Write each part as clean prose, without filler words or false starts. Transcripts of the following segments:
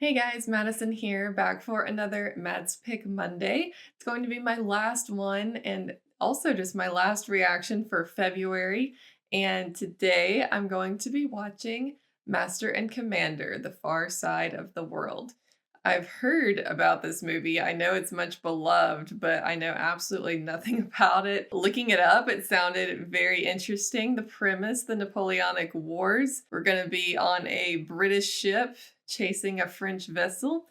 Hey guys, Madison here, back for another Mads Pick Monday. It's going to be my last one and also just my last reaction for February. And today I'm going to be watching Master and Commander, The Far Side of the World. I've heard about this movie. I know it's much beloved, but I know absolutely nothing about it. Looking it up, it sounded very interesting. The premise, the Napoleonic Wars. We're going to be on a British ship chasing a French vessel.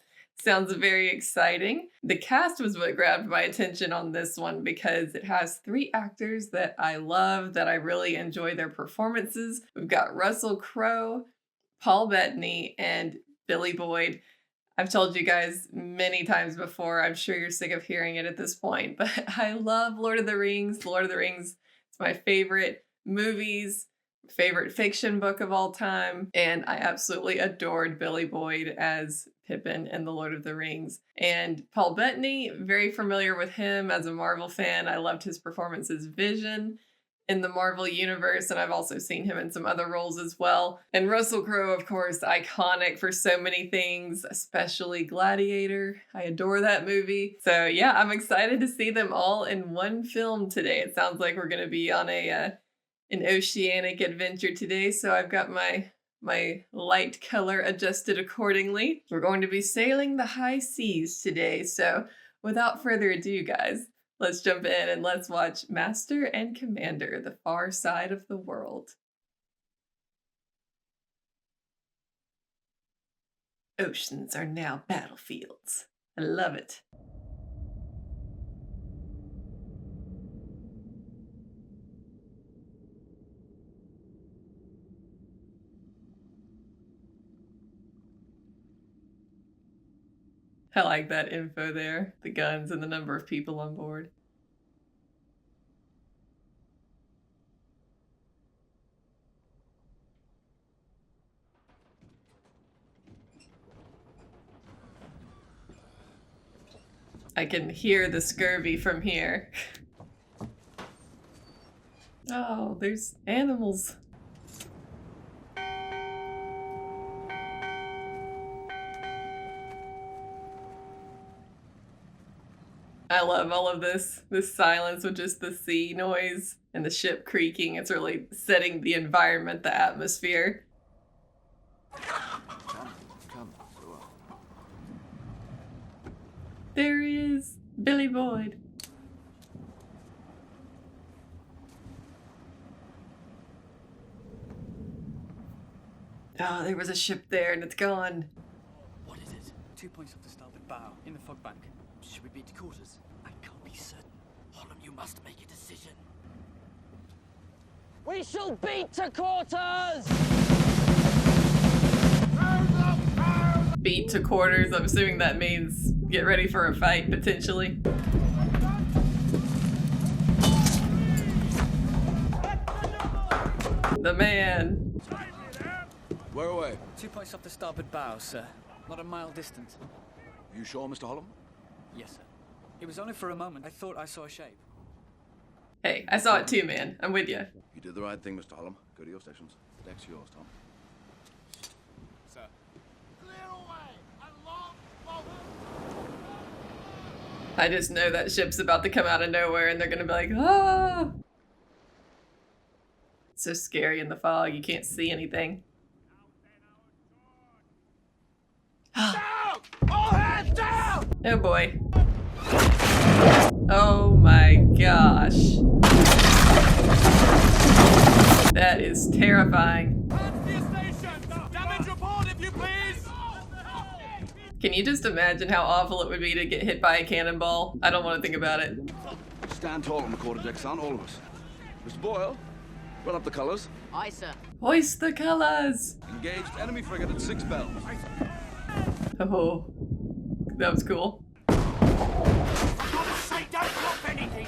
Sounds very exciting. The cast was what grabbed my attention on this one because it has three actors that I love, that I really enjoy their performances. We've got Russell Crowe, Paul Bettany, and Billy Boyd. I've told you guys many times before, I'm sure you're sick of hearing it at this point, but I love Lord of the Rings. Lord of the Rings is my favorite movies, favorite fiction book of all time, and I absolutely adored Billy Boyd as Pippin in The Lord of the Rings. And Paul Bettany, very familiar with him as a Marvel fan. I loved his performance as Vision in the Marvel Universe, and I've also seen him in some other roles as well. And Russell Crowe, of course, iconic for so many things, especially Gladiator. I adore that movie. So yeah, I'm excited to see them all in one film today. It sounds like we're going to be on an oceanic adventure today, so I've got my light color adjusted accordingly. We're going to be sailing the high seas today, so without further ado, guys, let's jump in and let's watch Master and Commander, The Far Side of the World. Oceans are now battlefields. I love it. I like that info there, the guns and the number of people on board. I can hear the scurvy from here. Oh, there's animals. I love all of this silence with just the sea noise and the ship creaking. It's really setting the environment, the atmosphere. There he is, Billy Boyd. Oh, there was a ship there and it's gone. What is it? 2 points off the starboard bow, in the fog bank. Should we beat to quarters? I can't be certain. Pulliam, you must make a decision. We shall beat to quarters! Beat to quarters, I'm assuming that means get ready for a fight, potentially. The man. Where away? 2 points off the starboard bow, sir. Not a mile distant. You sure, Mr. Pulliam? Yes, sir. It was only for a moment. I thought I saw a shape. Hey, I saw it too, man. I'm with you. You did the right thing, Mr. Pulliam. Go to your stations. The deck's yours, Tom. Sir. Clear away! And long I just know that ship's about to come out of nowhere and they're gonna be like, ah! It's so scary in the fog, you can't see anything. down! All hands down! Oh boy. Oh my gosh. That is terrifying. Hands to your station! Damage report, if you please! Can you just imagine how awful it would be to get hit by a cannonball? I don't want to think about it. Stand tall on the quarterdeck, son, all of us. Mr. Boyle, run up the colours. Aye, sir. Hoist the colors! Engaged enemy frigate at 6 bells. Oh, that was cool. Say don't drop anything!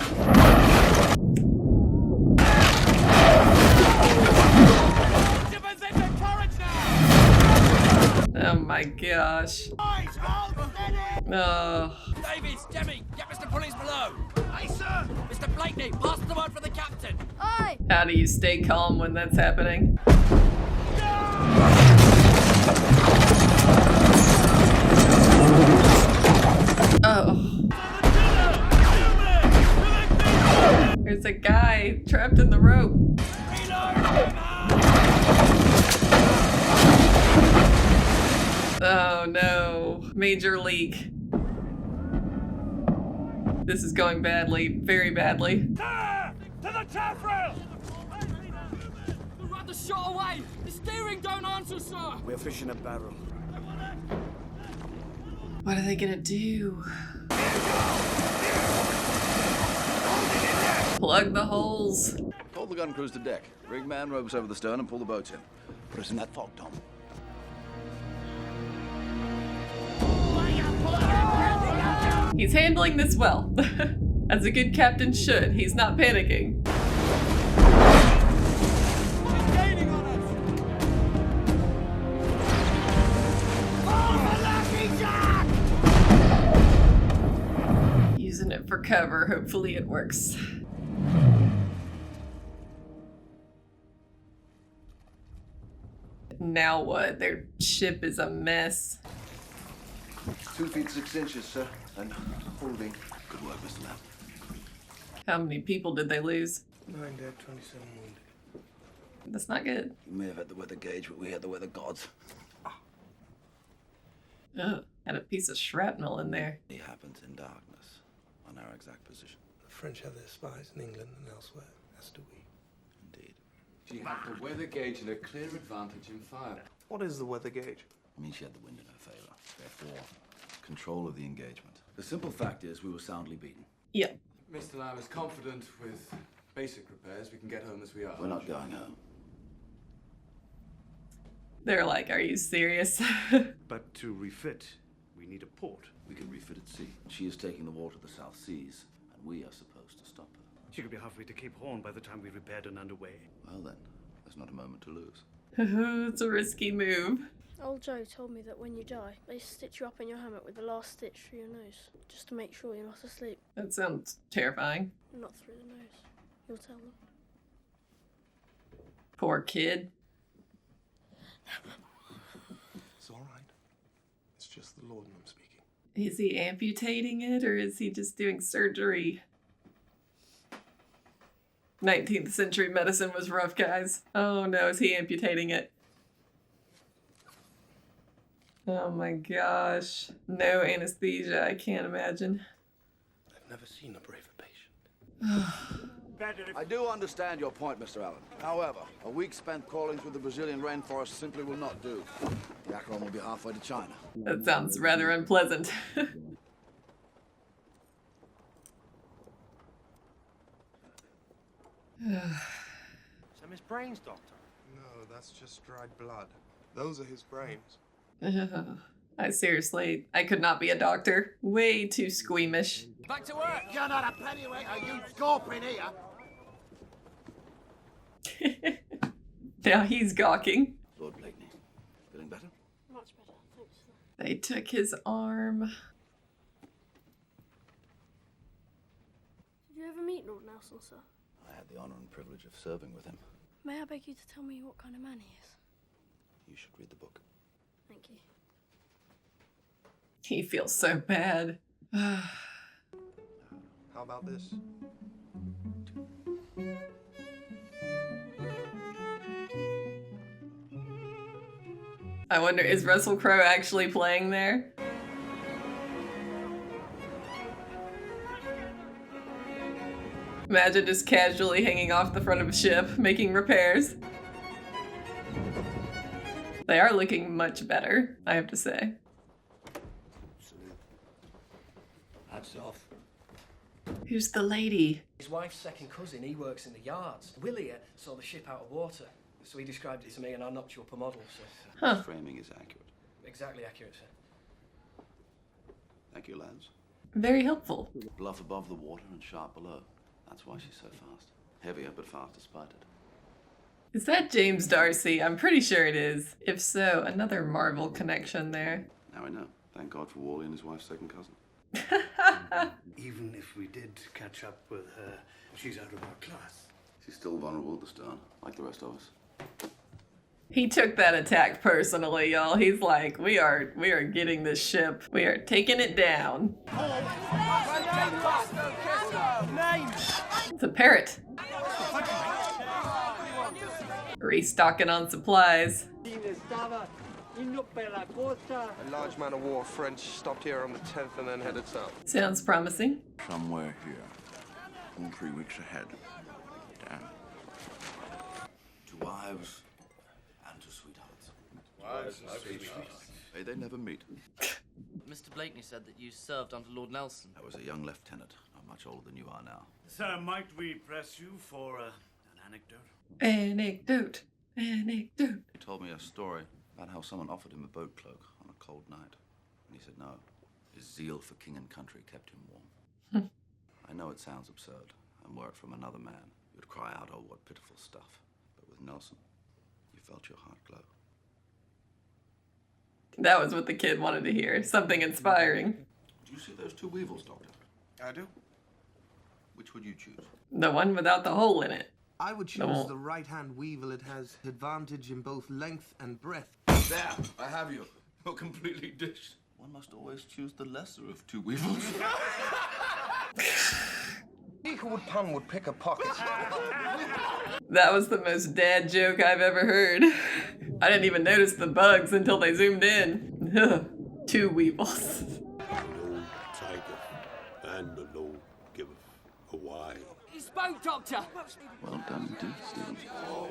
Defense engine courage now! Oh my gosh. Eyes, hold steady! Oh. Davies, Jemmy, get Mr. Pullings below. Aye, sir! Mr. Blakeney, pass the word for the captain. Aye. How do you stay calm when that's happening? Oh no, major leak. This is going badly, very badly. To the taffrail! The rudder's shot away! The steering don't answer, sir! We're fishing a barrel. What are they gonna do? Plug the holes. Hold the gun crews to deck. Rig man ropes over the stern and pull the boats in. Put us in that fog, Tom. He's handling this well. As a good captain should. He's not panicking. He's gaining on us! Using it for cover. Hopefully it works. Now what? Their ship is a mess. 2 feet 6 inches, sir. And holding. Good work, Mr. Lamb. How many people did they lose? 9 dead, 27 wounded. That's not good. We may have had the weather gauge, but we had the weather gods. Ugh, had a piece of shrapnel in there. It happens in darkness on our exact position. The French have their spies in England and elsewhere, as do we. Indeed. She had the weather gauge and a clear advantage in fire. What is the weather gauge? I mean, she had the wind in her favor. Therefore, control of the engagement. The simple fact is we were soundly beaten. Yeah. Mr. Lamb is confident with basic repairs we can get home as we are. We're not going home. They're like, are you serious? But to refit, we need a port. We can refit at sea. She is taking the war to the South Seas, and we are supposed to stop her. She could be halfway to Cape Horn by the time we repaired and underway. Well then, there's not a moment to lose. It's a risky move. Old Joe told me that when you die, they stitch you up in your hammock with the last stitch through your nose, just to make sure you're not asleep. That sounds terrifying. Not through the nose. You'll tell them. Poor kid. It's all right. It's just the laudanum speaking. Is he amputating it or is he just doing surgery? 19th century medicine was rough, guys. Oh no, is he amputating it? Oh my gosh. No anesthesia, I can't imagine. I've never seen a braver patient. I do understand your point, Mr. Allen. However, a week spent crawling through the Brazilian rainforest simply will not do. The Acheron will be halfway to China. That sounds rather unpleasant. Some his brains, Doctor. No, that's just dried blood. Those are his brains. I could not be a doctor. Way too squeamish. Back to work! You're not a pennyweight, are you scorpion here? Now he's gawking. Lord Blakeney, feeling better? Much better, thanks. They took his arm. Did you ever meet Lord Nelson, sir? I had the honor and privilege of serving with him. May I beg you to tell me what kind of man he is? You should read the book. Thank you. He feels so bad. How about this? I wonder, is Russell Crowe actually playing there? Imagine just casually hanging off the front of a ship, making repairs. They are looking much better, I have to say. Hats off. Who's the lady? His wife's second cousin, he works in the yards. Willie saw the ship out of water, so he described it to me and I knocked you up a model, so... Huh. Framing is accurate. Exactly accurate, sir. Thank you, lads. Very helpful. Bluff above the water and sharp below. That's why she's so fast. Heavier, but fast despite it. Is that James Darcy? I'm pretty sure it is. If so, another Marvel connection there. Now I know. Thank God for Wally and his wife's second cousin. Even if we did catch up with her, she's out of our class. She's still vulnerable at the stern, like the rest of us. He took that attack personally, y'all. He's like, we are getting this ship. We are taking it down. It's a parrot. Restocking on supplies. A large man of war French stopped here on the 10th and then headed south. Sounds promising. Somewhere here. In 3 weeks ahead. Damn. To wives and to sweethearts. Wives and sweethearts. Hey, they never meet. Mr. Blakeney said that you served under Lord Nelson. I was a young lieutenant, not much older than you are now. Sir, might we press you for an anecdote? Anecdote. Anecdote. He told me a story about how someone offered him a boat cloak on a cold night. And he said no. His zeal for king and country kept him warm. I know it sounds absurd, and were it from another man, you'd cry out, oh, what pitiful stuff. But with Nelson, you felt your heart glow. That was what the kid wanted to hear. Something inspiring. Do you see those 2 weevils, Doctor? I do. Which would you choose? The one without the hole in it. I would choose the right-hand weevil. It has advantage in both length and breadth. There, I have you. You're completely dished. One must always choose the lesser of 2 weevils. He who would pun would pick a pocket. That was the most dad joke I've ever heard. I didn't even notice the bugs until they zoomed in. 2 weevils. And the Lord giveth away. He spoke, Doctor! Well done, indeed, Stephen.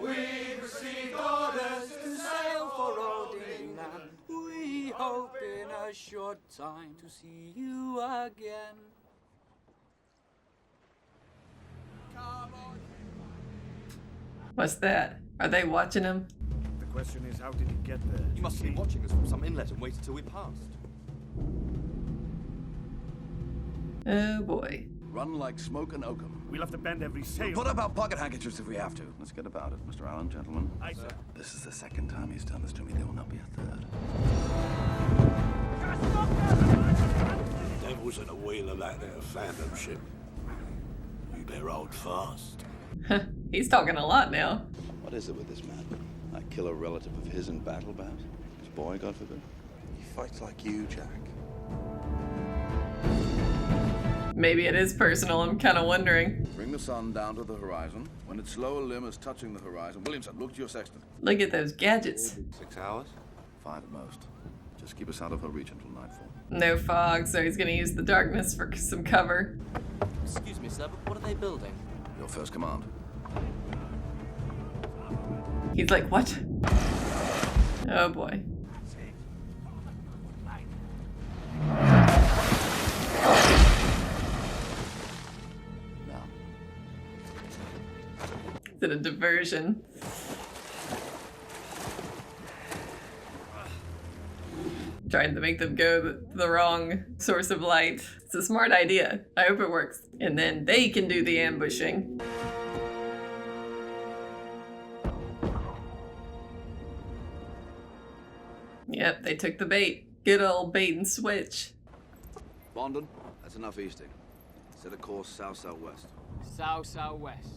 We received orders to sail for old England. We hope in a short time to see you again. What's that? Are they watching him? The question is, how did he get there? You must have been watching us from some inlet and waited till we passed. Oh boy. Run like smoke and oakum. We'll have to bend every sail. Put up our pocket handkerchiefs if we have to. Let's get about it, Mr. Allen, gentlemen. Aye, sir. This is the 2nd time he's done this to me. There will not be a 3rd. The devil's at the wheel of that there phantom ship. You better hold fast. He's talking a lot now. What is it with this man? I kill a relative of his in battle, perhaps? His boy, God forbid? He fights like you, Jack. Maybe it is personal, I'm kind of wondering. Bring the sun down to the horizon. When its lower limb is touching the horizon, Williamson, look to your sextant. Look at those gadgets. 6 hours? 5 at most. Just keep us out of her reach until nightfall. No fog, so he's gonna use the darkness for some cover. Excuse me, sir, but what are they building? Your first command. He's like, what? Oh boy. Is it a diversion? Trying to make them go the wrong source of light. It's a smart idea. I hope it works. And then they can do the ambushing. Yep, they took the bait. Good old bait and switch. Bondon, that's enough easting. Set a course south-southwest. South-southwest.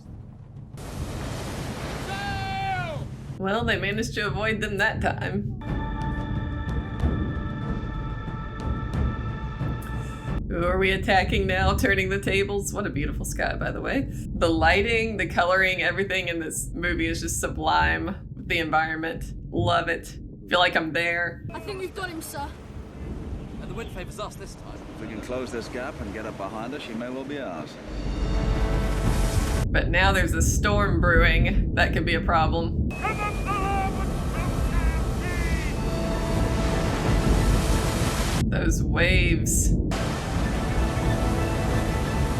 Well, they managed to avoid them that time. Who are we attacking now? Turning the tables? What a beautiful sky, by the way. The lighting, the coloring, everything in this movie is just sublime. The environment. Love it. Feel like I'm there. I think we've got him, sir. And the wind favours us this time. If we can close this gap and get up behind her, she may well be ours. But now there's a storm brewing. That could be a problem. Those waves.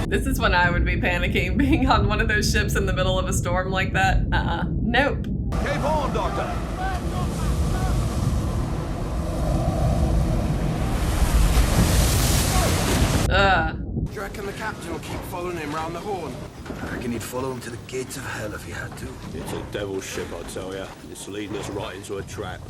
This is when I would be panicking, being on one of those ships in the middle of a storm like that. Nope. Cape Horn, Doctor! Do you reckon the captain will keep following him round the horn? I reckon he'd follow him to the gates of hell if he had to. It's a devil's ship, I tell ya. It's leading us right into a trap.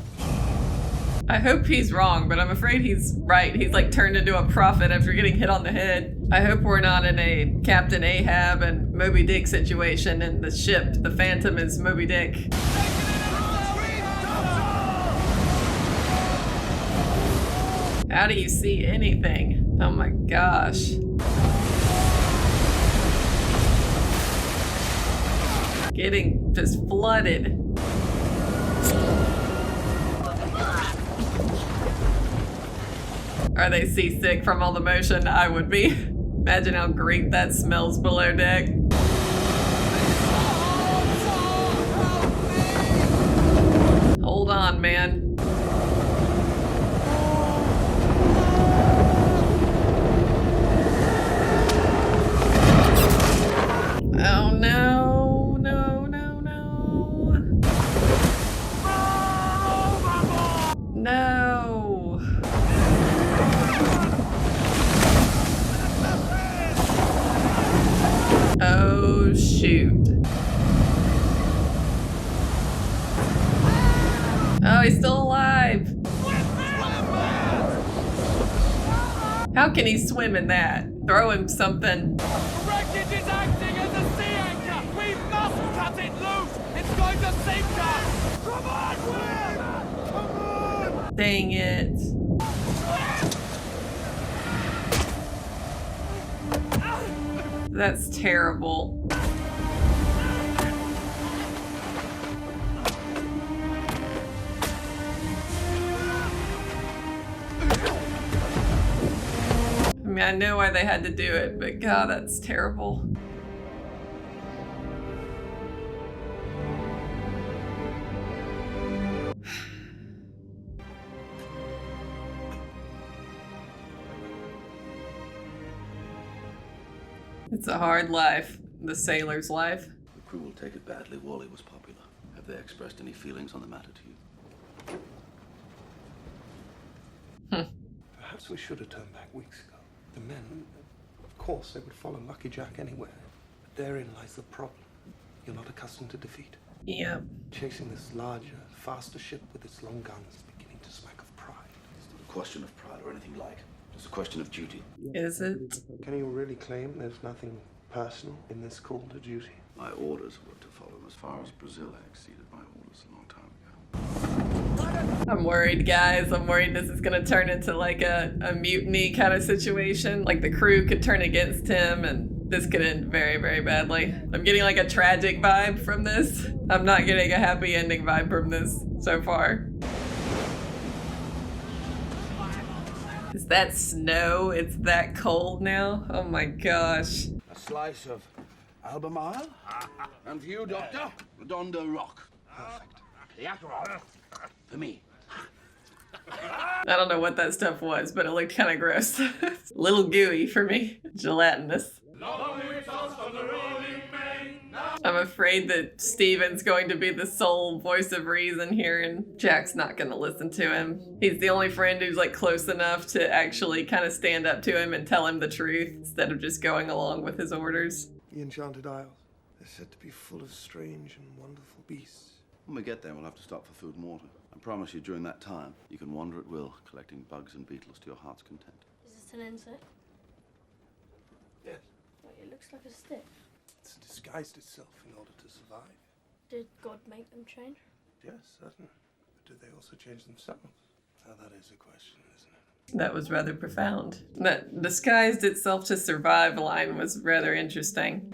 I hope he's wrong, but I'm afraid he's right. He's like turned into a prophet after getting hit on the head. I hope we're not in a Captain Ahab and Moby Dick situation and the ship, the Phantom, is Moby Dick. How do you see anything? Oh my gosh. Getting just flooded. Are they seasick from all the motion? I would be. Imagine how great that smells below deck. Hold on, man. Oh no, no, no, no. No. Oh shoot. Oh, he's still alive. How can he swim in that? Throw him something. Wreckage is acting as a sea anchor! We must cut it loose! It's going to sink us! Come on, Will! Come on! Dang it. That's terrible. I mean, I know why they had to do it, but God, that's terrible. It's a hard life, the sailor's life. The crew will take it badly. Wally was popular. Have they expressed any feelings on the matter to you? Perhaps we should have turned back weeks ago. The men, of course, they would follow Lucky Jack anywhere. But therein lies the problem. You're not accustomed to defeat. Yeah. Chasing this larger, faster ship with its long guns is beginning to smack of pride. It's not a question of pride or anything like. It's a question of duty. Is it? Can you really claim there's nothing personal in this call to duty? My orders were to follow them as far as Brazil. I exceeded my orders a long time ago. I'm worried, guys. I'm worried this is gonna turn into like a mutiny kind of situation. Like the crew could turn against him and this could end very, very badly. I'm getting like a tragic vibe from this. I'm not getting a happy ending vibe from this so far. Is that snow? It's that cold now? Oh my gosh. A slice of Albemarle? And for you, Doctor, Redondo Rock. Perfect. The Acheron. For me. I don't know what that stuff was, but it looked kind of gross. A little gooey for me. Gelatinous. I'm afraid that Steven's going to be the sole voice of reason here and Jack's not going to listen to him. He's the only friend who's like close enough to actually kind of stand up to him and tell him the truth instead of just going along with his orders. The Enchanted Isles. They're said to be full of strange and wonderful beasts. When we get there, we'll have to stop for food and water. I promise you, during that time, you can wander at will, collecting bugs and beetles to your heart's content. Is this an insect? Yes. Oh, it looks like a stick. It's disguised itself in order to survive. Did God make them change? Yes, certainly. But did they also change themselves? Now that is a question, isn't it? That was rather profound. That disguised itself to survive line was rather interesting.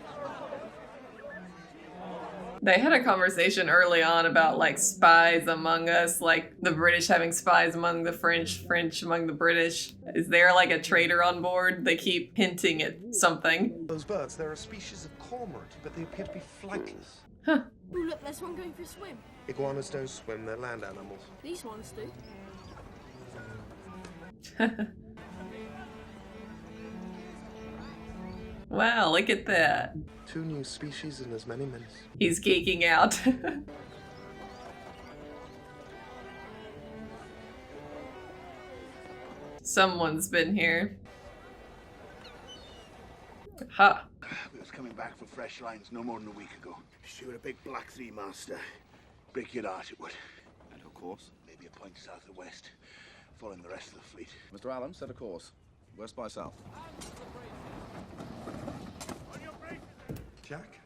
They had a conversation early on about like spies among us, like the British having spies among the French, French among the British. Is there like a traitor on board? They keep hinting at something. Those birds, they're a species of cormorant, but they appear to be flightless. Huh. Oh, look, there's one going for a swim. Iguanas don't swim, they're land animals. These ones do. Wow, look at that. 2 new species in as many minutes. He's geeking out. Someone's been here. Ha. We was coming back for fresh lines no more than a week ago. She was a big black three-master. Break your heart, it would. And of course? Maybe a point south of west, following the rest of the fleet. Mr. Allen, set a course. West by south. Jack?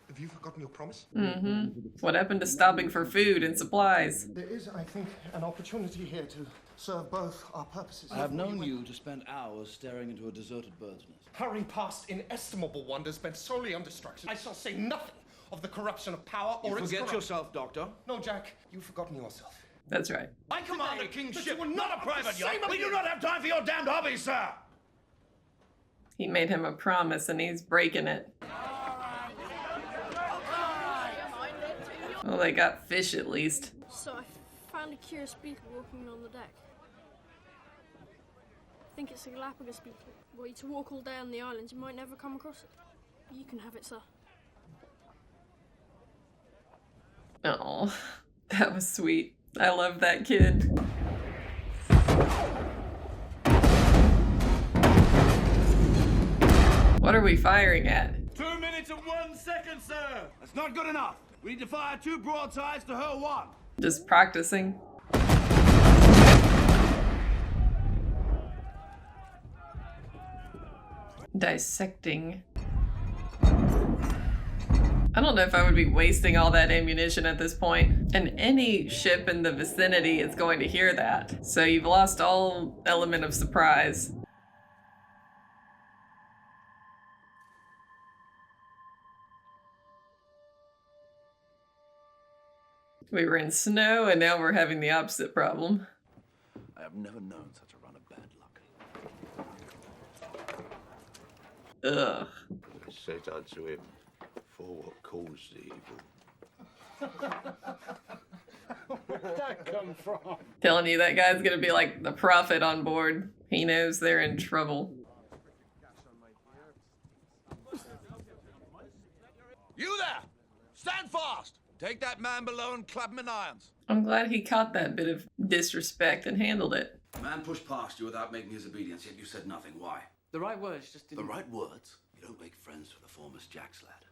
Have you forgotten your promise? Mm-hmm. What happened to stopping for food and supplies? There is, I think, an opportunity here to serve both our purposes. I have known you to spend hours staring into a deserted bird's nest. Hurrying past inestimable wonders bent solely on destruction. I shall say nothing of the corruption of power or its Forget corruption. yourself, Doctor. No, Jack, you've forgotten yourself. That's right. I command the king's ship, not a private yacht. We do not have time for your damned hobbies, sir. He made him a promise and he's breaking it. Well, they got fish at least. So I found a curious beetle walking on the deck. I think it's a Galapagos beetle. Were you to walk all day on the islands, you might never come across it. You can have it, sir. Oh, that was sweet. I love that kid. What are we firing at? 2 minutes and 1 second, sir. That's not good enough. We need to fire 2 broadsides to her 1. Just practicing. Dissecting. I don't know if I would be wasting all that ammunition at this point. And any ship in the vicinity is going to hear that. So you've lost all element of surprise. We were in snow and now we're having the opposite problem. I have never known such a run of bad luck. Ugh. I said unto him, for what caused the evil? Where'd that come from? Telling you that guy's gonna be like the prophet on board. He knows they're in trouble. You there! Stand fast! Take that man below and clap him in irons. I'm glad he caught that bit of disrespect and handled it. A man pushed past you without making his obedience, yet you said nothing. Why? The right words just didn't... The right words? You don't make friends with a foremost Jack's lad.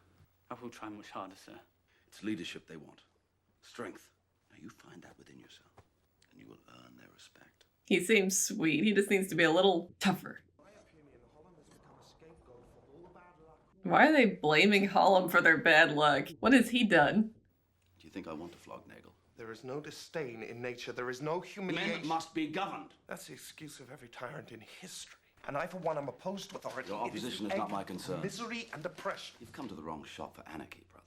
I will try much harder, sir. It's leadership they want. Strength. Now you find that within yourself, and you will earn their respect. He seems sweet. He just needs to be a little tougher. Why are they blaming Pulliam for their bad luck? What has he done? Do you think I want to flog Nagel? There is no disdain in nature. There is no humiliation. Men must be governed. That's the excuse of every tyrant in history. And I, for one, am opposed to authority. Your opposition is not my concern. Misery and oppression. You've come to the wrong shop for anarchy, brother.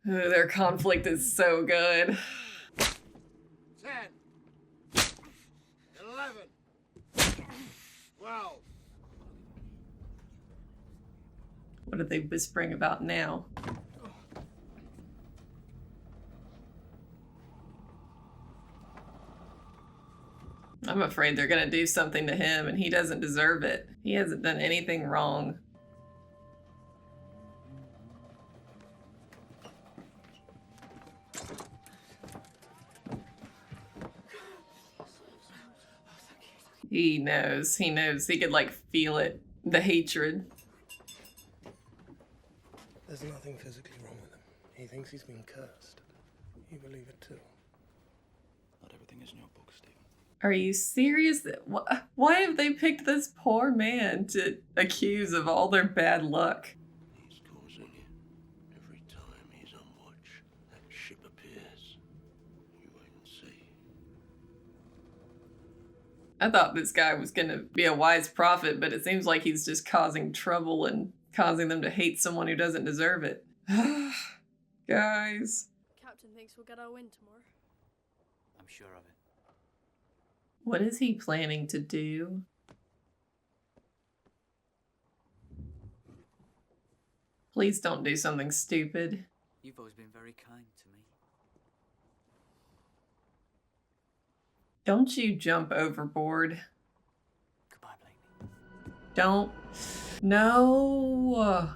Ooh, their conflict is so good. 10, 11, 12. What are they whispering about now? I'm afraid they're gonna do something to him and he doesn't deserve it. He hasn't done anything wrong. He knows, he could like feel it, the hatred. There's nothing physically wrong with him. He thinks he's been cursed. You believe it too. Not everything is in your book, Stephen. Are you serious? Why have they picked this poor man to accuse of all their bad luck? He's causing it. Every time he's on watch, that ship appears. You wait and see. I thought this guy was gonna be a wise prophet, but it seems like he's just causing trouble and causing them to hate someone who doesn't deserve it. Guys. Captain thinks we'll get our win tomorrow. I'm sure of it. What is he planning to do? Please don't do something stupid. You've always been very kind to me. Don't you jump overboard. Goodbye, Blakeney. Don't. No.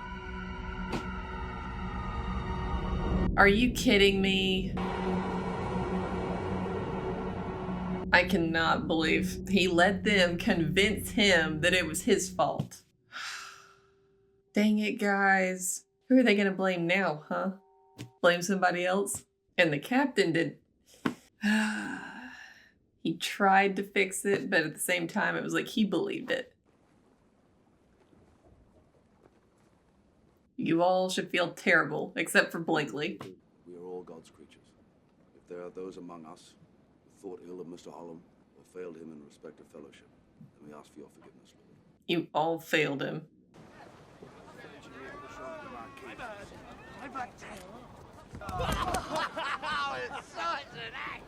Are you kidding me? I cannot believe he let them convince him that it was his fault. Dang it, guys. Who are they gonna blame now, huh? Blame somebody else? And the captain did... He tried to fix it, but at the same time, it was like he believed it. You all should feel terrible, except for Blakely. We are all God's creatures. If there are those among us who thought ill of Mr. Pulliam or failed him in respect of fellowship, then we ask for your forgiveness, Lord. You all failed him. It's such an act!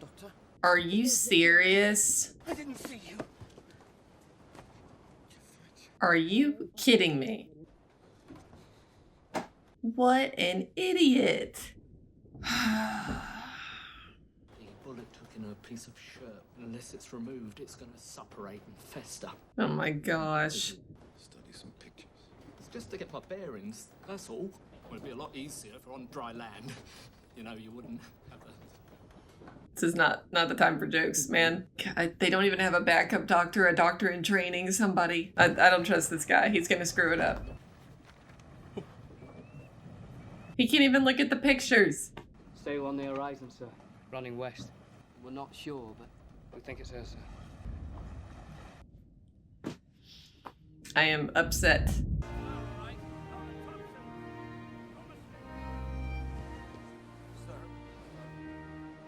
Doctor? Are you serious? I didn't see you. Are you kidding me? What an idiot. The bullet took in a piece of shirt. Unless it's removed, it's going to suppurate and fester. Oh my gosh. Study some pictures. It's just to get my bearings, that's all. It would be a lot easier if we're on dry land. You know, you wouldn't have a... This is not the time for jokes, man. God, they don't even have a backup doctor, a doctor in training, somebody. I don't trust this guy. He's gonna screw it up. He can't even look at the pictures. Sail on the horizon, sir. Running west. We're not sure, but we think it's her, sir. I am upset.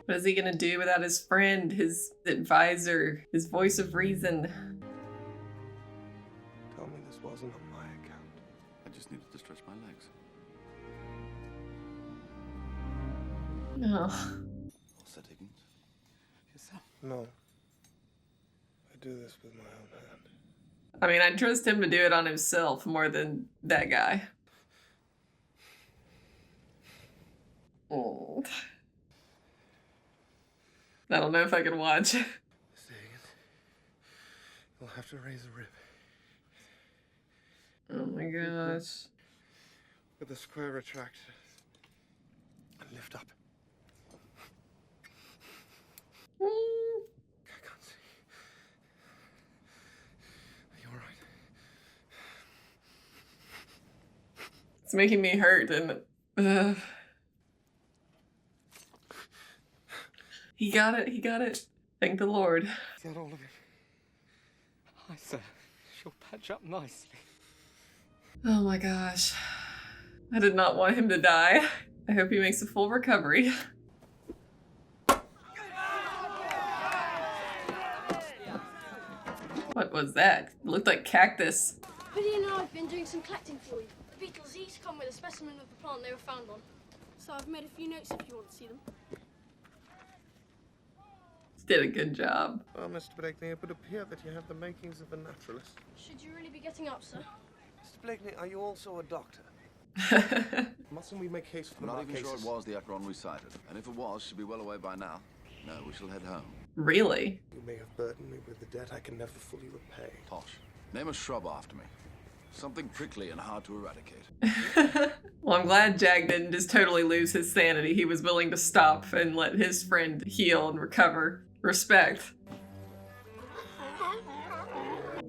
What is he gonna do without his friend, his advisor, his voice of reason? Tell me this wasn't on my account. I just needed to stretch my legs. No. All set, Higgins? Yes, sir. No. I do this with my own hand. I mean, I trust him to do it on himself more than that guy. Oh. I don't know if I can watch. Mr. Higgins, you'll have to raise a rib. Oh my gosh. With the square retract. And lift up. I can't see. Are you alright? It's making me hurt and... He got it, he got it. Thank the Lord. Is that all of it? Hi, sir. She'll patch up nicely. Oh my gosh. I did not want him to die. I hope he makes a full recovery. What was that? It looked like cactus. Billy and I have been doing some collecting for you. The beetles each come with a specimen of the plant they were found on. So I've made a few notes if you want to see them. Did a good job. Well, Mr. Blakeney, it would appear that you have the makings of a naturalist. Should you really be getting up, sir? Mr. Blakeney, are you also a doctor? Mustn't we make haste for I'm the not even sure cases? it was the Acheron we sighted. And if it was, she'll be well away by now. No, we shall head home. Really? You may have burdened me with the debt I can never fully repay. Posh. Name a shrub after me. Something prickly and hard to eradicate. Well, I'm glad Jack didn't just totally lose his sanity. He was willing to stop and let his friend heal and recover. Respect.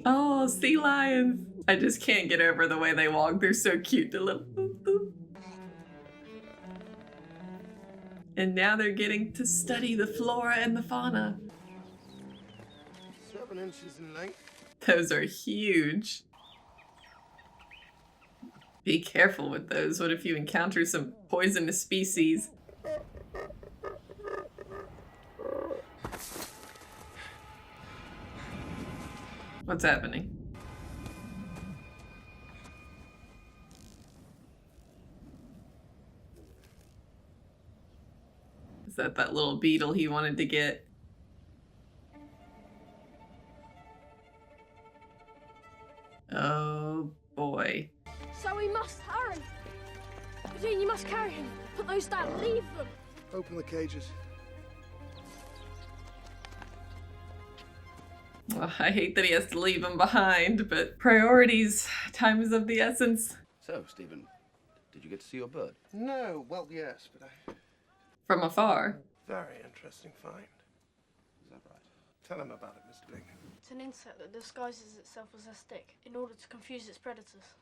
Oh, sea lions. I just can't get over the way they walk. They're so cute. They're little... And now they're getting to study the flora and the fauna. 7 inches in length. Those are huge. Be careful with those. What if you encounter some poisonous species? What's happening? Is that little beetle he wanted to get? Oh boy. So we must hurry. Dean, you must carry him. Put those down. Leave them. Open the cages. Well, I hate that he has to leave him behind, but priorities, time is of the essence. So, Stephen, did you get to see your bird? No, well, yes, but I... From afar. Very interesting find. Is that right? Tell him about it, Mr. Bingham. It's an insect that disguises itself as a stick in order to confuse its predators.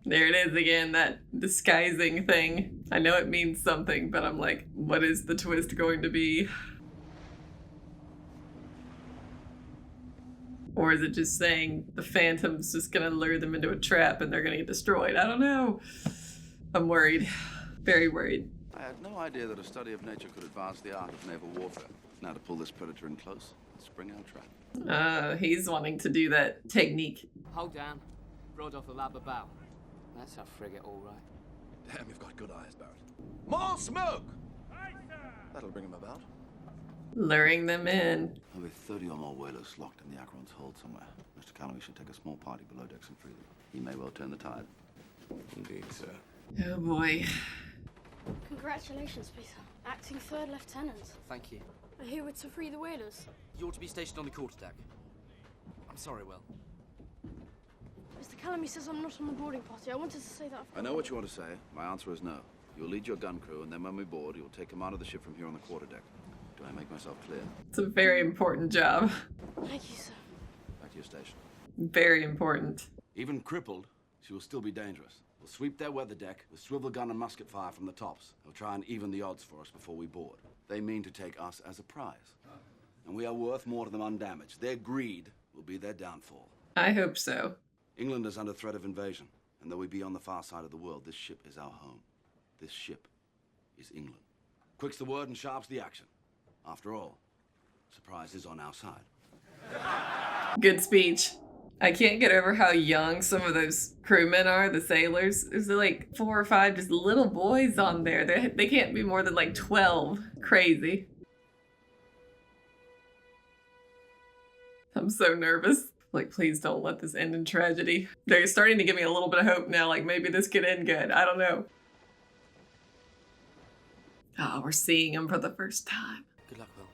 There it is again, that disguising thing. I know it means something, but I'm like, what is the twist going to be? Or is it just saying the phantom's just gonna lure them into a trap and they're gonna get destroyed? I don't know. I'm worried. Very worried. I had no idea that a study of nature could advance the art of naval warfare. Now to pull this predator in close and spring our trap. He's wanting to do that technique. Hold down. rod off the labor bow. That's a frigate, all right. Damn, you've got good eyes, Barrett. More smoke! That'll bring him about. Luring them in. There'll be 30 or more whalers locked in the Acheron's hold somewhere. Mr. Calloway should take a small party below decks and free them. He may well turn the tide. Indeed, sir. Oh boy. Congratulations, Peter. Acting third lieutenant. Thank you. I hear we're to free the whalers. You ought to be stationed on the quarterdeck. I'm sorry, Will. Mr. Callamy says I'm not on the boarding party. I wanted to say that. I know what you want to say. My answer is no. You'll lead your gun crew, and then when we board, you'll take command of the ship from here on the quarterdeck. Do I make myself clear? It's a very important job. Thank you, sir. Back to your station. Very important. Even crippled, she will still be dangerous. We'll sweep their weather deck with swivel gun and musket fire from the tops. They'll try and even the odds for us before we board. They mean to take us as a prize. And we are worth more to them undamaged. Their greed will be their downfall. I hope so. England is under threat of invasion. And though we be on the far side of the world, this ship is our home. This ship is England. Quick's the word and sharp's the action. After all, surprise is on our side. Good speech. I can't get over how young some of those crewmen are, the sailors. There's like 4 or 5 just little boys on there. They can't be more than like 12. Crazy. I'm so nervous. Like, please don't let this end in tragedy. They're starting to give me a little bit of hope now, like maybe this could end good. I don't know. Oh, we're seeing him for the first time. Good luck, Will.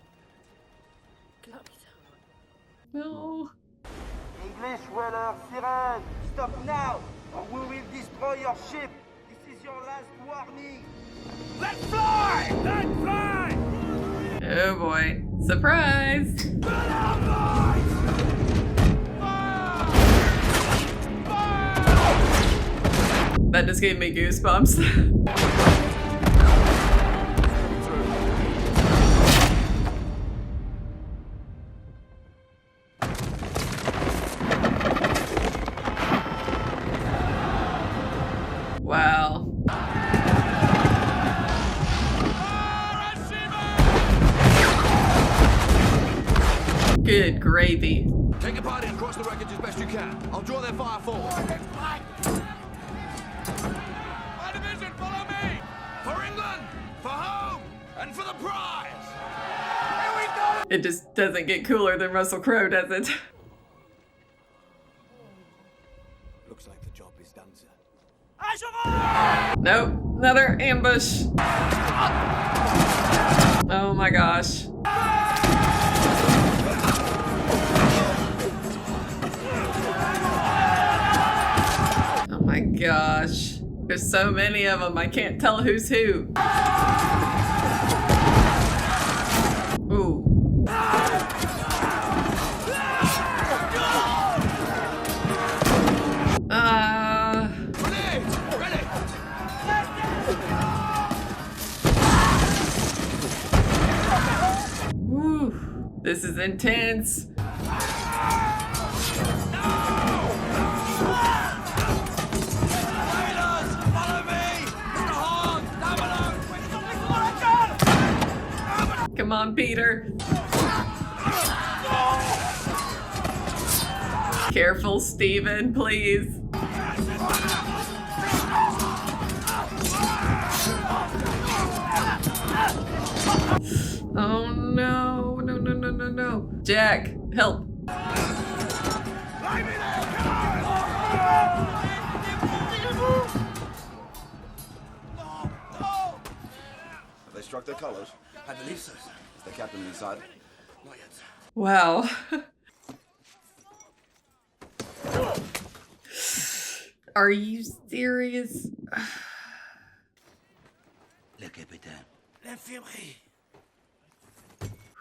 Good luck, Peter. No. English whaler, siren! Stop now, or we will destroy your ship! This is your last warning! Let's fly! Let's fly! Oh boy. Surprise! That just gave me goosebumps. Wow. Good gravy. Take a party and cross the wreckage as best you can. I'll draw their fire forward. My division, follow me! For England! For home! And for the prize! Here we go! It just doesn't get cooler than Russell Crowe, does it? Looks like the job is done, sir. Nope. Another ambush. Oh my gosh. Oh my gosh. There's so many of them, I can't tell who's who. Ooh. Woo. This is intense. Come on, Peter. Careful, Stephen, please. Oh no, no, no, no, no, no. Jack, help. Have they struck their colors? I believe so, sir. Is their captain inside? Not yet, sir. Wow. Are you serious? Le capitaine. L'infirmerie.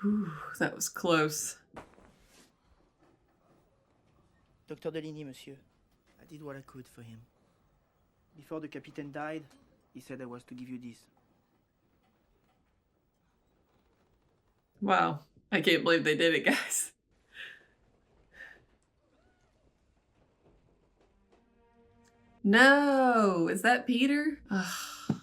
Whew, that was close. Dr. Deligny, monsieur. I did what I could for him. Before the captain died, he said I was to give you this. Wow. I can't believe they did it, guys. No, is that Peter? Ugh.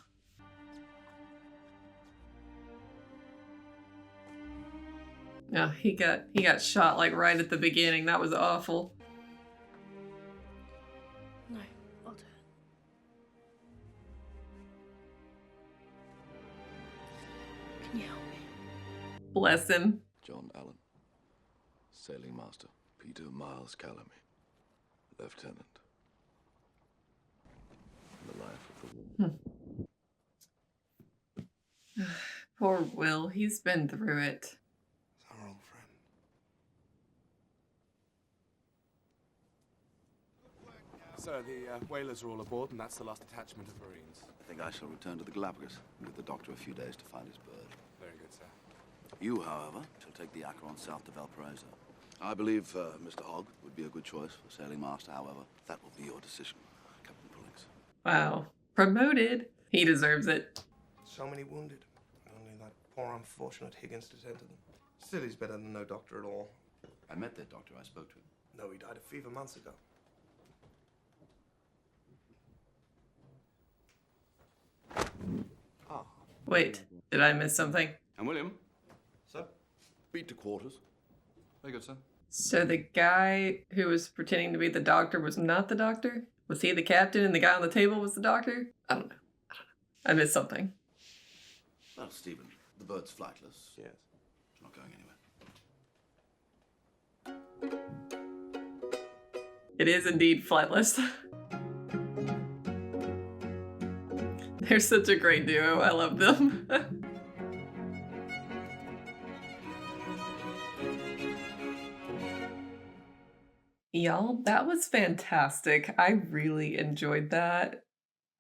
No, he got shot like right at the beginning. That was awful. Can you help me? Bless him. John Allen, Sailing Master. Peter Miles Callamy, Lieutenant. The life of the war. Poor Will, he's been through it. Our old friend. So the whalers are all aboard, and that's the last detachment of Marines. I think I shall return to the Galapagos and give the doctor a few days to find his bird. Very good, sir. You, however, shall take the Acheron south to Valparaiso. I believe Mr. Hogg would be a good choice for sailing master, however. That will be your decision, Captain Pullings. Wow. Promoted. He deserves it. So many wounded. Only that poor unfortunate Higgins to tend to them. Still, he's better than no doctor at all. I met that doctor. I spoke to him. No, he died of fever months ago. Ah. Wait, did I miss something? And William? Sir? Beat to quarters. Very good, sir. So the guy who was pretending to be the doctor was not the doctor? Was he the captain and the guy on the table was the doctor? I don't know. I missed something. Well, Stephen, the bird's flightless. Yes. It's not going anywhere. It is indeed flightless. They're such a great duo. I love them. Y'all, that was fantastic. I really enjoyed that.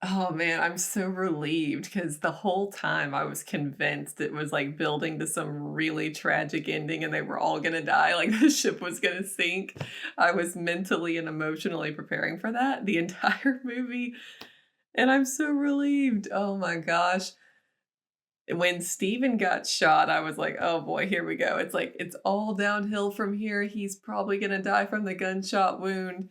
Oh man, I'm so relieved because the whole time I was convinced it was like building to some really tragic ending and they were all gonna die, like the ship was gonna sink. I was mentally and emotionally preparing for that the entire movie. And I'm so relieved. Oh my gosh. When Stephen got shot, I was like, oh boy, here we go. It's like, it's all downhill from here. He's probably going to die from the gunshot wound.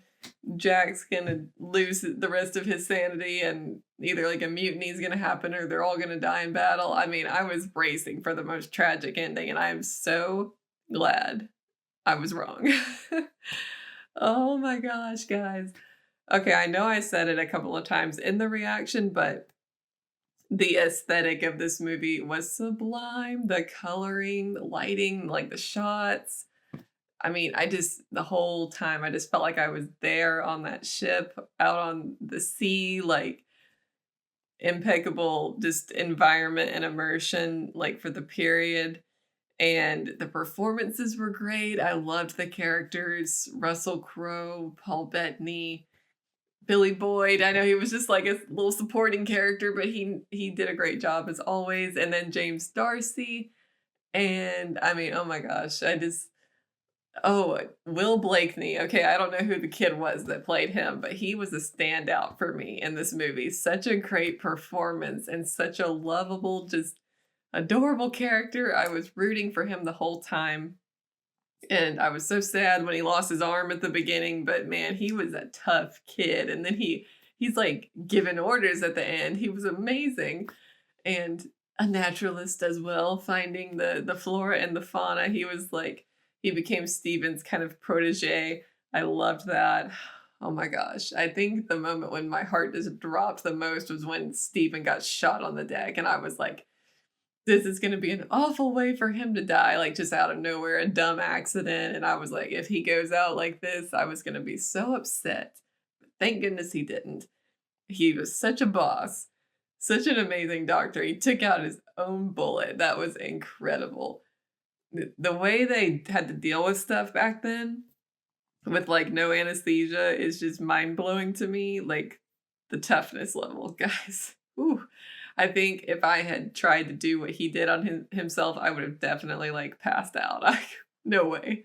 Jack's going to lose the rest of his sanity and either like a mutiny is going to happen or they're all going to die in battle. I mean, I was bracing for the most tragic ending and I am so glad I was wrong. Oh my gosh, guys. Okay, I know I said it a couple of times in the reaction, but the aesthetic of this movie was sublime. The coloring, the lighting, like the shots. I mean, the whole time, I just felt like I was there on that ship, out on the sea, like impeccable just environment and immersion, like for the period. And the performances were great. I loved the characters. Russell Crowe, Paul Bettany, Billy Boyd. I know he was just like a little supporting character, but he did a great job as always. And then James Darcy. And I mean, oh my gosh, Will Blakeney. Okay, I don't know who the kid was that played him, but he was a standout for me in this movie. Such a great performance and such a lovable, just adorable character. I was rooting for him the whole time. And I was so sad when he lost his arm at the beginning, but man, he was a tough kid. And then he's like giving orders at the end. He was amazing. And a naturalist as well, finding the flora and the fauna. He became Stephen's kind of protege. I loved that. Oh my gosh. I think the moment when my heart just dropped the most was when Stephen got shot on the deck. And I was like, this is going to be an awful way for him to die, like just out of nowhere, a dumb accident. And I was like, if he goes out like this, I was going to be so upset. But thank goodness he didn't. He was such a boss, such an amazing doctor. He took out his own bullet. That was incredible. The way they had to deal with stuff back then with like no anesthesia is just mind-blowing to me. Like the toughness level, guys. Ooh. I think if I had tried to do what he did on himself, I would have definitely like passed out. No way.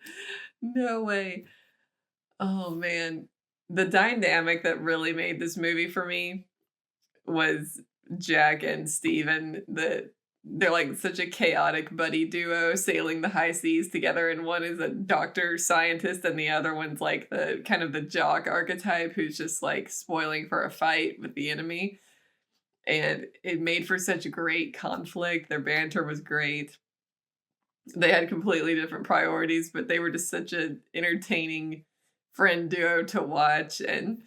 No way. Oh man. The dynamic that really made this movie for me was Jack and Stephen. They're like such a chaotic buddy duo sailing the high seas together. And one is a doctor scientist and the other one's like the kind of the jock archetype who's just like spoiling for a fight with the enemy. And it made for such a great conflict. Their banter was great. They had completely different priorities, but they were just such an entertaining friend duo to watch. And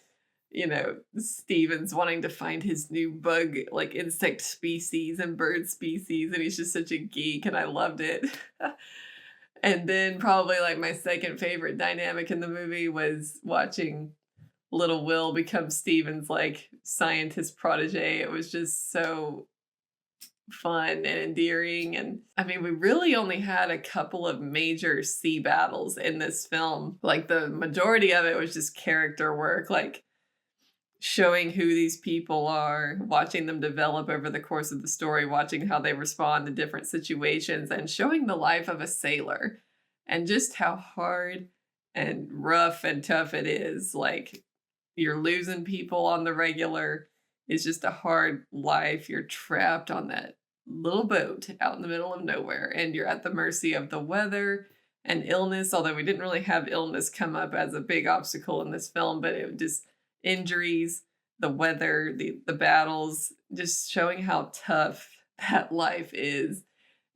you know, Steven's wanting to find his new bug, like insect species and bird species, and he's just such a geek, and I loved it. And then probably like my second favorite dynamic in the movie was watching little Will become Steven's like scientist protege. It was just so fun and endearing. And I mean, we really only had a couple of major sea battles in this film. Like the majority of it was just character work, like showing who these people are, watching them develop over the course of the story, watching how they respond to different situations, and showing the life of a sailor and just how hard and rough and tough it is. Like, you're losing people on the regular. It's just a hard life. You're trapped on that little boat out in the middle of nowhere, and you're at the mercy of the weather and illness, although we didn't really have illness come up as a big obstacle in this film, but it just injuries, the weather, the battles, just showing how tough that life is.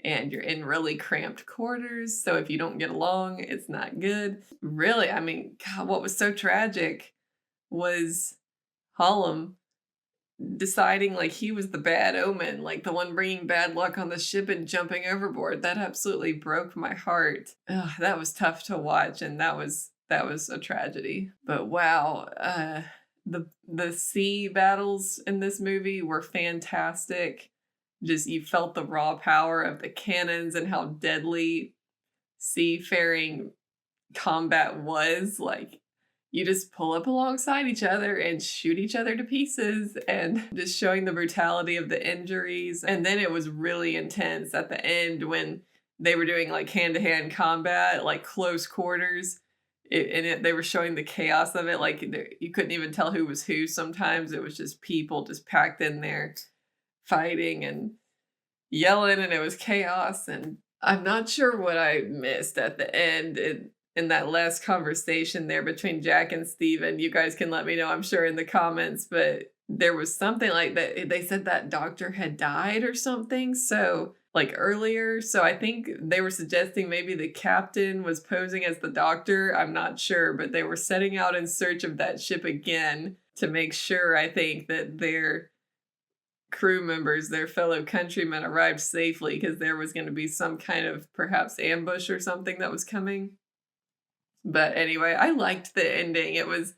And you're in really cramped quarters, so if you don't get along, it's not good. Really, I mean, God, what was so tragic was Pulliam deciding like he was the bad omen, like the one bringing bad luck on the ship and jumping overboard. That absolutely broke my heart. Ugh, that was tough to watch, and that was a tragedy. But wow, the sea battles in this movie were fantastic. Just, you felt the raw power of the cannons and how deadly seafaring combat was. Like, you just pull up alongside each other and shoot each other to pieces, and just showing the brutality of the injuries. And then it was really intense at the end when they were doing like hand-to-hand combat, like close quarters. They were showing the chaos of it. Like, you couldn't even tell who was who sometimes. It was just people just packed in there fighting and yelling, and it was chaos. And I'm not sure what I missed at the end in that last conversation there between Jack and Steven. You guys can let me know, I'm sure, in the comments, but there was something like that. They said that doctor had died or something, so like earlier. So I think they were suggesting maybe the captain was posing as the doctor. I'm not sure, but they were setting out in search of that ship again to make sure, I think, that their crew members, their fellow countrymen, arrived safely, because there was going to be some kind of perhaps ambush or something that was coming. But anyway, I liked the ending. It was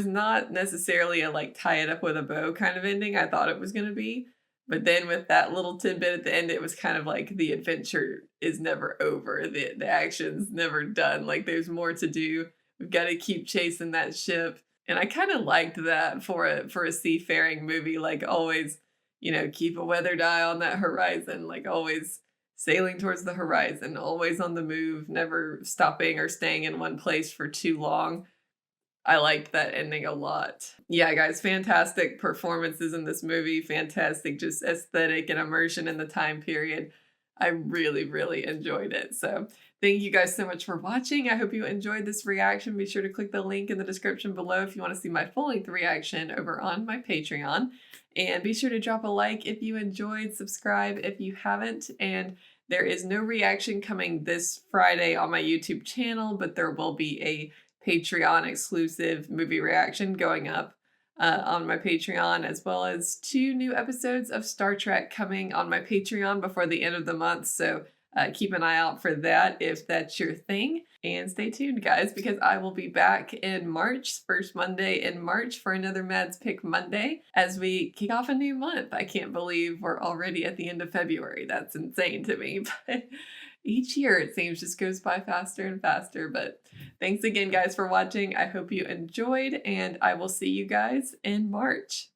not necessarily a like tie it up with a bow kind of ending I thought it was going to be. But then with that little tidbit at the end, it was kind of like the adventure is never over. The action's never done. Like, there's more to do. We've got to keep chasing that ship. And I kind of liked that for a seafaring movie, like always, you know, keep a weathered eye on that horizon, like always sailing towards the horizon, always on the move, never stopping or staying in one place for too long. I liked that ending a lot. Yeah, guys, fantastic performances in this movie. Fantastic just aesthetic and immersion in the time period. I really, really enjoyed it. So thank you guys so much for watching. I hope you enjoyed this reaction. Be sure to click the link in the description below if you want to see my full-length reaction over on my Patreon. And be sure to drop a like if you enjoyed, subscribe if you haven't. And there is no reaction coming this Friday on my YouTube channel, but there will be a Patreon exclusive movie reaction going up on my Patreon, as well as 2 new episodes of Star Trek coming on my Patreon before the end of the month. So keep an eye out for that if that's your thing. And stay tuned, guys, because I will be back in March, first Monday in March, for another Mads Pick Monday as we kick off a new month. I can't believe we're already at the end of February. That's insane to me. But each year, it seems, just goes by faster and faster. But thanks again, guys, for watching. I hope you enjoyed, and I will see you guys in March.